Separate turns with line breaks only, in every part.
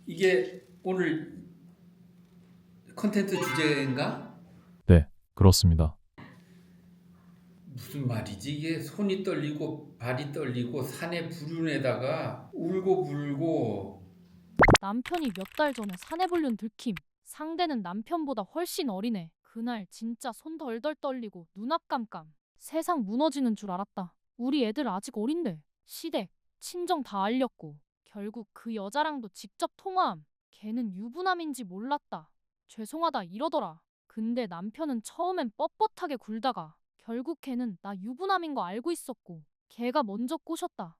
이게 오늘 컨텐츠 주제인가?
네, 그렇습니다.
무슨 말이지? 이게 손이 떨리고 발이 떨리고 산에 불륜에다가 울고 불고.
남편이 몇 달 전에 사내불륜 들킴. 상대는 남편보다 훨씬 어리네. 그날 진짜 손 덜덜 떨리고 눈 앞 깜깜. 세상 무너지는 줄 알았다. 우리 애들 아직 어린데. 시댁, 친정 다 알렸고. 결국 그 여자랑도 직접 통화함. 걔는 유부남인지 몰랐다. 죄송하다 이러더라. 근데 남편은 처음엔 뻣뻣하게 굴다가 결국 걔는 나 유부남인 거 알고 있었고 걔가 먼저 꼬셨다.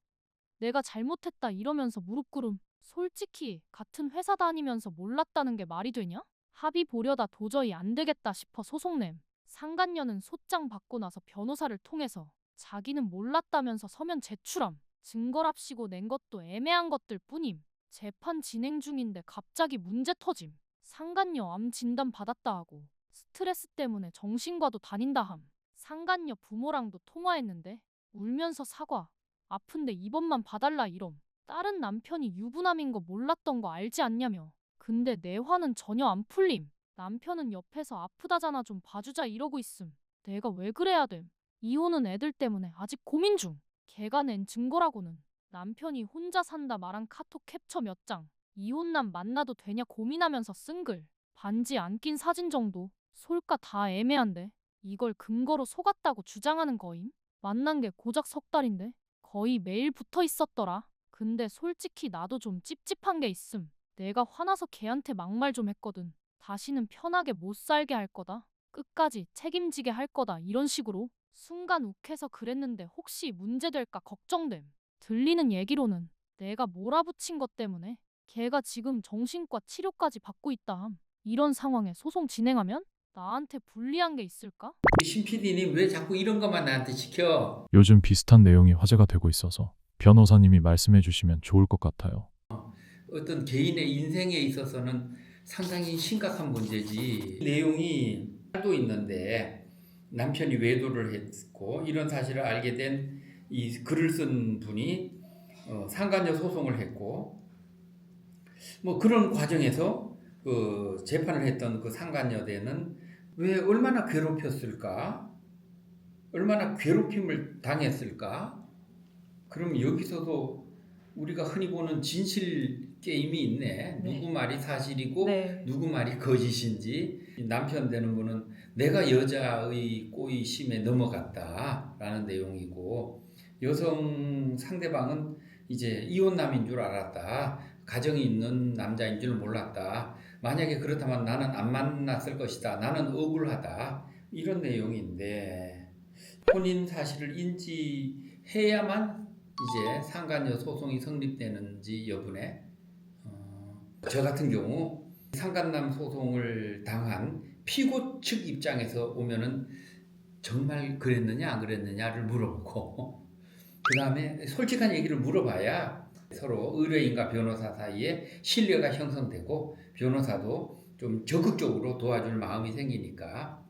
내가 잘못했다 이러면서 무릎 꿇음. 솔직히 같은 회사 다니면서 몰랐다는 게 말이 되냐? 합의 보려다 도저히 안 되겠다 싶어 소송 냄. 상간녀는 소장 받고 나서 변호사를 통해서 자기는 몰랐다면서 서면 제출함. 증거랍시고 낸 것도 애매한 것들 뿐임. 재판 진행 중인데 갑자기 문제 터짐. 상간녀 암 진단 받았다 하고 스트레스 때문에 정신과도 다닌다 함. 상간녀 부모랑도 통화했는데 울면서 사과. 아픈데 입원만 봐달라 이럼. 다른 남편이 유부남인 거 몰랐던 거 알지 않냐며. 근데 내 화는 전혀 안 풀림. 남편은 옆에서 아프다잖아 좀 봐주자 이러고 있음. 내가 왜 그래야 됨. 이혼은 애들 때문에 아직 고민 중. 걔가 낸 증거라고는 남편이 혼자 산다 말한 카톡 캡처 몇 장. 이혼남 만나도 되냐 고민하면서 쓴 글. 반지 안 낀 사진 정도. 솔까 다 애매한데 이걸 근거로 속았다고 주장하는 거임? 만난 게 고작 석 달인데 거의 매일 붙어 있었더라. 근데 솔직히 나도 좀 찝찝한 게 있음. 내가 화나서 걔한테 막말 좀 했거든. 다시는 편하게 못 살게 할 거다. 끝까지 책임지게 할 거다. 이런 식으로. 순간 욱해서 그랬는데 혹시 문제될까 걱정됨. 들리는 얘기로는 내가 몰아붙인 것 때문에 걔가 지금 정신과 치료까지 받고 있다 함. 이런 상황에 소송 진행하면 나한테 불리한 게 있을까?
신 PD님 왜 자꾸 이런 것만 나한테 시켜?
요즘 비슷한 내용이 화제가 되고 있어서 변호사님이 말씀해 주시면 좋을 것 같아요.
어떤 개인의 인생에 있어서는 상당히 심각한 문제지. 내용이 또 있는데 남편이 외도를 했고 이런 사실을 알게 된 이 글을 쓴 분이 상간녀 소송을 했고 뭐 그런 과정에서 그 재판을 했던 그 상간녀대는 왜 얼마나 괴롭혔을까? 얼마나 괴롭힘을 당했을까? 그럼 여기서도 우리가 흔히 보는 진실 게임이 있네. 누구 말이 사실이고
네.
누구 말이 거짓인지. 남편 되는 분은 내가 여자의 꼬이심에 넘어갔다라는 내용이고, 여성 상대방은 이제 이혼남인 줄 알았다. 가정이 있는 남자인 줄 몰랐다. 만약에 그렇다면 나는 안 만났을 것이다. 나는 억울하다. 이런 내용인데, 혼인 사실을 인지해야만 이제 상간녀 소송이 성립되는지 여부네. 저 같은 경우 상간남 소송을 당한 피고 측 입장에서 오면은 정말 그랬느냐 안 그랬느냐를 물어보고 그 다음에 솔직한 얘기를 물어봐야 서로 의뢰인과 변호사 사이에 신뢰가 형성되고 변호사도 좀 적극적으로 도와줄 마음이 생기니까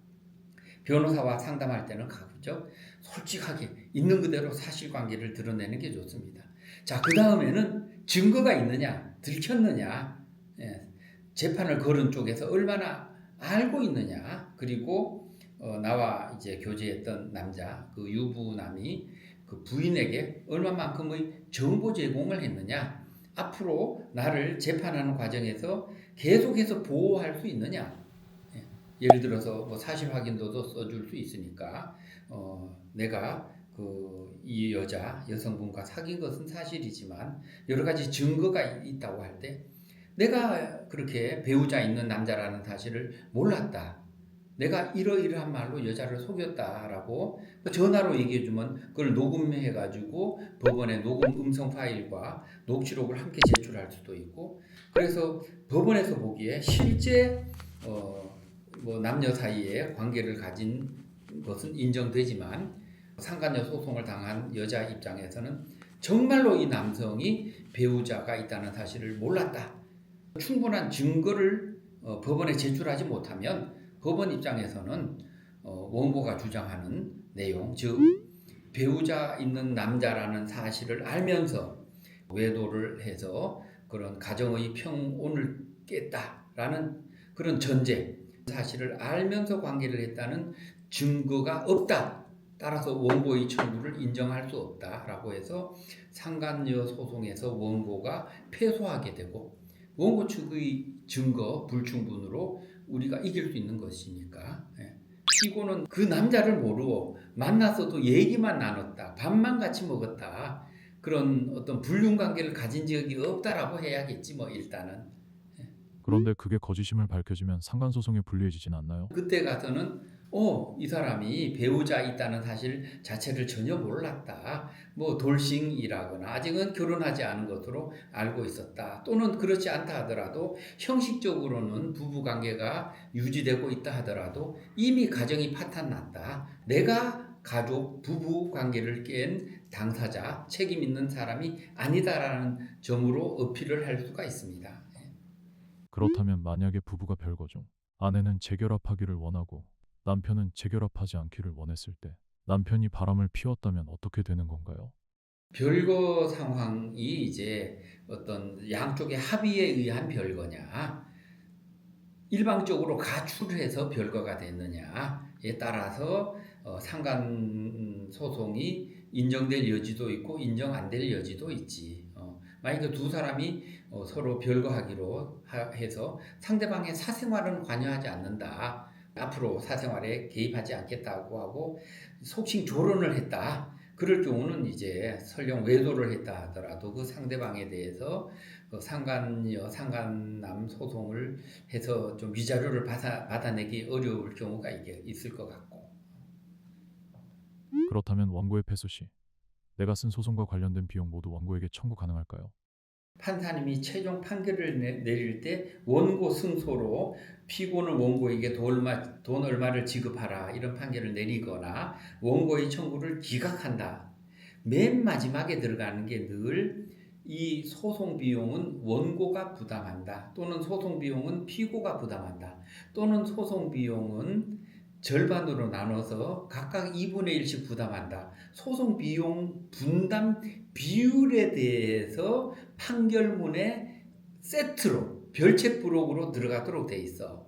변호사와 상담할 때는 가급적 솔직하게 있는 그대로 사실관계를 드러내는 게 좋습니다. 자, 그 다음에는 증거가 있느냐, 들켰느냐, 예, 재판을 걸은 쪽에서 얼마나 알고 있느냐, 그리고 나와 이제 교제했던 남자, 그 유부남이 그 부인에게 얼마만큼의 정보 제공을 했느냐, 앞으로 나를 재판하는 과정에서 계속해서 보호할 수 있느냐, 예를 들어서 뭐 사실 확인도도 써줄 수 있으니까 내가 이 여성분과 사귄 것은 사실이지만 여러 가지 증거가 있다고 할 때 내가 그렇게 배우자 있는 남자라는 사실을 몰랐다. 내가 이러이러한 말로 여자를 속였다라고 전화로 얘기해주면 그걸 녹음해가지고 법원에 녹음 음성 파일과 녹취록을 함께 제출할 수도 있고 그래서 법원에서 보기에 실제 뭐 남녀 사이에 관계를 가진 것은 인정되지만 상간녀 소송을 당한 여자 입장에서는 정말로 이 남성이 배우자가 있다는 사실을 몰랐다. 충분한 증거를 법원에 제출하지 못하면 법원 입장에서는 원고가 주장하는 내용, 즉 배우자 있는 남자라는 사실을 알면서 외도를 해서 그런 가정의 평온을 깼다라는 그런 전제, 사실을 알면서 관계를 했다는 증거가 없다. 따라서 원고의 청구를 인정할 수 없다라고 해서 상간녀 소송에서 원고가 패소하게 되고, 원고 측의 증거 불충분으로 우리가 이길 수 있는 것이니까. 피고는 그 남자를 모르고 만나서도 얘기만 나눴다, 밥만 같이 먹었다, 그런 어떤 불륜 관계를 가진 적이 없다라고 해야겠지 뭐 일단은.
그런데 그게 거짓임을 밝혀지면 상간소송에 불리해지진 않나요?
그때 가서는 이 사람이 배우자 있다는 사실 자체를 전혀 몰랐다. 뭐 돌싱이라거나 아직은 결혼하지 않은 것으로 알고 있었다. 또는 그렇지 않다 하더라도 형식적으로는 부부 관계가 유지되고 있다 하더라도 이미 가정이 파탄났다. 내가 가족 부부 관계를 깬 당사자, 책임 있는 사람이 아니다라는 점으로 어필을 할 수가 있습니다.
그렇다면 만약에 부부가 별거 중 아내는 재결합하기를 원하고 남편은 재결합하지 않기를 원했을 때 남편이 바람을 피웠다면 어떻게 되는 건가요?
별거 상황이 이제 어떤 양쪽의 합의에 의한 별거냐, 일방적으로 가출해서 별거가 됐느냐에 따라서 상간 소송이 인정될 여지도 있고 인정 안 될 여지도 있지. 만약에 두 사람이 서로 별거하기로 해서 상대방의 사생활은 관여하지 않는다, 앞으로 사생활에 개입하지 않겠다고 하고 속칭 조론을 했다. 그럴 경우는 이제 설령 외도를 했다 하더라도 그 상대방에 대해서 상간녀, 상간남 소송을 해서 좀 위자료를 받아내기 어려울 경우가 이게 있을 것 같고.
그렇다면 원고의 패소 시 내가 쓴 소송과 관련된 비용 모두 원고에게 청구 가능할까요?
판사님이 최종 판결을 내릴 때 원고 승소로 피고는 원고에게 돈 얼마를 지급하라 이런 판결을 내리거나 원고의 청구를 기각한다. 맨 마지막에 들어가는 게 늘 이 소송 비용은 원고가 부담한다, 또는 소송 비용은 피고가 부담한다, 또는 소송 비용은 절반으로 나눠서 각각 2분의 1씩 부담한다. 소송 비용 분담 비율에 대해서 판결문에 세트로 별책 부록으로 들어가도록 돼 있어.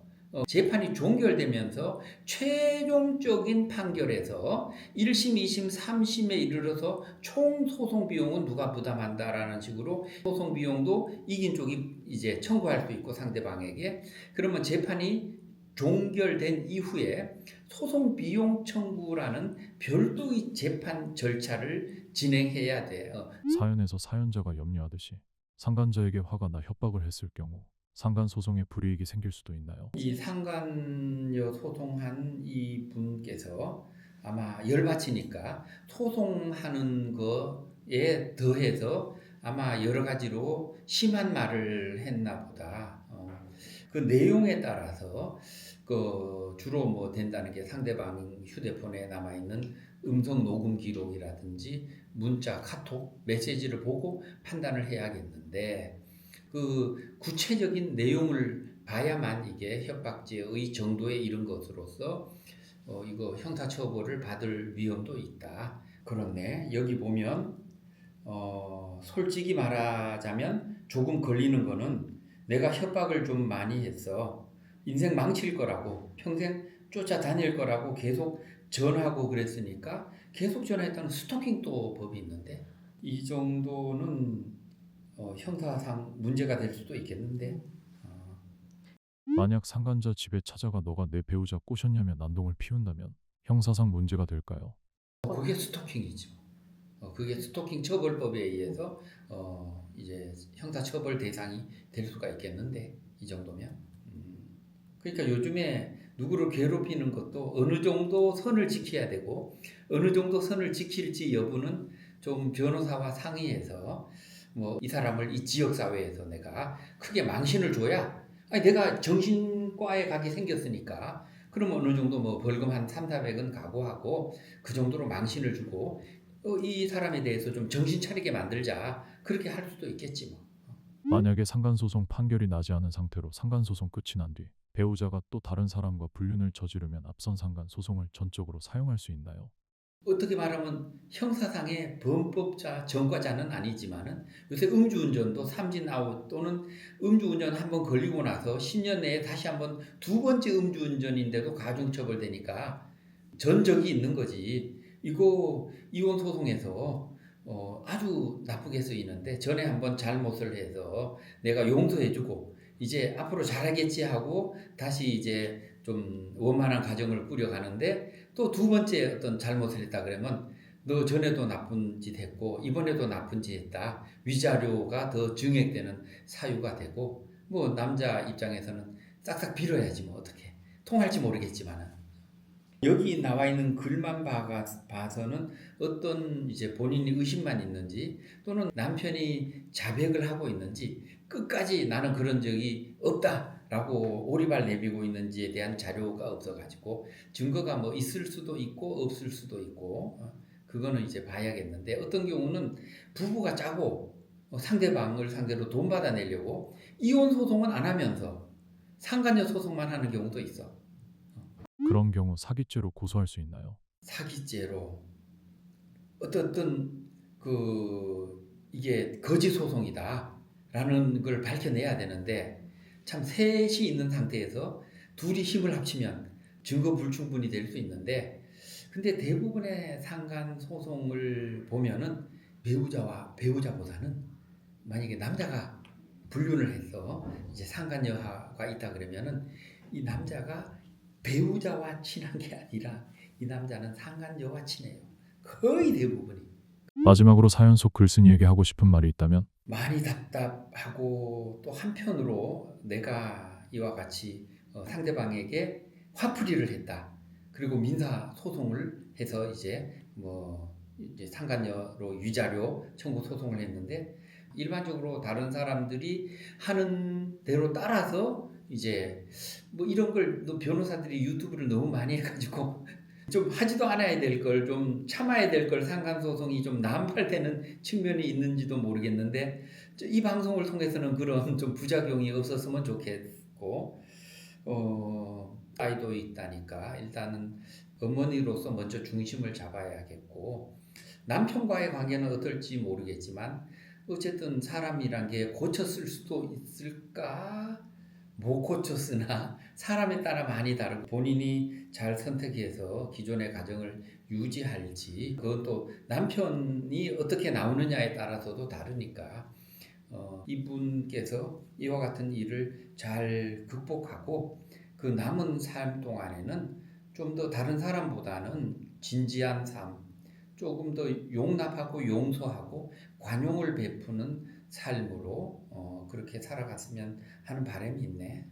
재판이 종결되면서 최종적인 판결에서 1심, 2심, 3심에 이르러서 총 소송 비용은 누가 부담한다라는 식으로 소송 비용도 이긴 쪽이 이제 청구할 수 있고 상대방에게. 그러면 재판이 종결된 이후에 소송 비용 청구라는 별도의 재판 절차를 진행해야 돼.
사연에서 사연자가 염려하듯이 상간자에게 화가 나 협박을 했을 경우 상간 소송에 불이익이 생길 수도 있나요?
이 상간녀 소송한 이 분께서 아마 열받치니까 소송하는 거에 더해서 아마 여러 가지로 심한 말을 했나 보다. 그 내용에 따라서 주로 뭐 된다는 게 상대방 휴대폰에 남아있는 음성 녹음 기록이라든지 문자, 카톡, 메시지를 보고 판단을 해야겠는데, 그 구체적인 내용을 봐야만 이게 협박죄의 정도에 이른 것으로서 이거 형사처벌을 받을 위험도 있다. 그렇네. 여기 보면 솔직히 말하자면 조금 걸리는 거는 내가 협박을 좀 많이 했어. 인생 망칠 거라고, 평생 쫓아다닐 거라고 계속 전하고 그랬으니까 계속 전화했다는 스토킹 또 법이 있는데 이 정도는 형사상 문제가 될 수도 있겠는데.
만약 상간자 집에 찾아가 너가 내 배우자 꼬셨냐며 난동을 피운다면 형사상 문제가 될까요?
그게 스토킹이죠. 그게 스토킹 처벌법에 의해서 이제 형사처벌 대상이 될 수가 있겠는데, 이 정도면. 그러니까 요즘에 누구를 괴롭히는 것도 어느 정도 선을 지켜야 되고, 어느 정도 선을 지킬지 여부는 좀 변호사와 상의해서 뭐 이 사람을 이 지역 사회에서 내가 크게 망신을 줘야, 아니 내가 정신과에 가게 생겼으니까 그러면 어느 정도 뭐 벌금 한 300~400은 각오하고 그 정도로 망신을 주고 이 사람에 대해서 좀 정신 차리게 만들자, 그렇게 할 수도 있겠지 뭐.
만약에 상간소송 판결이 나지 않은 상태로 상간소송 끝이 난 뒤 배우자가 또 다른 사람과 불륜을 저지르면 앞선 상간소송을 전적으로 사용할 수 있나요?
어떻게 말하면 형사상의 범법자, 전과자는 아니지만은 요새 음주운전도 삼진 아웃 또는 음주운전 한번 걸리고 나서 10년 내에 다시 한번 두 번째 음주운전인데도 가중처벌되니까 전적이 있는 거지. 이거 이혼 소송에서 아주 나쁘게 쓰이는데 전에 한번 잘못을 해서 내가 용서해주고 이제 앞으로 잘하겠지 하고 다시 이제 좀 원만한 가정을 꾸려가는데 또 두 번째 어떤 잘못을 했다 그러면 너 전에도 나쁜 짓 했고 이번에도 나쁜 짓 했다. 위자료가 더 증액되는 사유가 되고 뭐 남자 입장에서는 싹싹 빌어야지 뭐 어떻게 통할지 모르겠지만은 여기 나와 있는 글만 봐서는 어떤 이제 본인이 의심만 있는지 또는 남편이 자백을 하고 있는지 끝까지 나는 그런 적이 없다라고 오리발 내비고 있는지에 대한 자료가 없어가지고 증거가 뭐 있을 수도 있고 없을 수도 있고 그거는 이제 봐야겠는데 어떤 경우는 부부가 짜고 상대방을 상대로 돈 받아내려고 이혼 소송은 안 하면서 상간녀 소송만 하는 경우도 있어.
그런 경우 사기죄로 고소할 수 있나요?
사기죄로 어떤 이게 거짓 소송이다라는 걸 밝혀내야 되는데 참 셋이 있는 상태에서 둘이 힘을 합치면 증거 불충분이 될 수 있는데 근데 대부분의 상간 소송을 보면은 배우자보다는 만약에 남자가 불륜을 해서 이제 상간녀가 있다 그러면은 이 남자가 배우자와 친한 게 아니라 이 남자는 상간녀와 친해요. 거의 대부분이.
마지막으로 사연 속 글쓴이에게 하고 싶은 말이 있다면?
많이 답답하고 또 한편으로 내가 이와 같이 상대방에게 화풀이를 했다. 그리고 민사 소송을 해서 이제 이제 상간녀로 위자료 청구 소송을 했는데 일반적으로 다른 사람들이 하는 대로 따라서 이제 뭐 이런 걸 변호사들이 유튜브를 너무 많이 해가지고 좀 하지도 않아야 될 걸 좀 참아야 될 걸 상간소송이 좀 난발되는 측면이 있는지도 모르겠는데 이 방송을 통해서는 그런 좀 부작용이 없었으면 좋겠고 아이도 있다니까 일단은 어머니로서 먼저 중심을 잡아야겠고 남편과의 관계는 어떨지 모르겠지만 어쨌든 사람이란 게 고쳤을 수도 있을까? 못 고쳤으나 사람에 따라 많이 다르고 본인이 잘 선택해서 기존의 가정을 유지할지 그건 또 남편이 어떻게 나오느냐에 따라서도 다르니까 이분께서 이와 같은 일을 잘 극복하고 그 남은 삶 동안에는 좀 더 다른 사람보다는 진지한 삶 조금 더 용납하고 용서하고 관용을 베푸는 삶으로 그렇게 살아갔으면 하는 바람이 있네.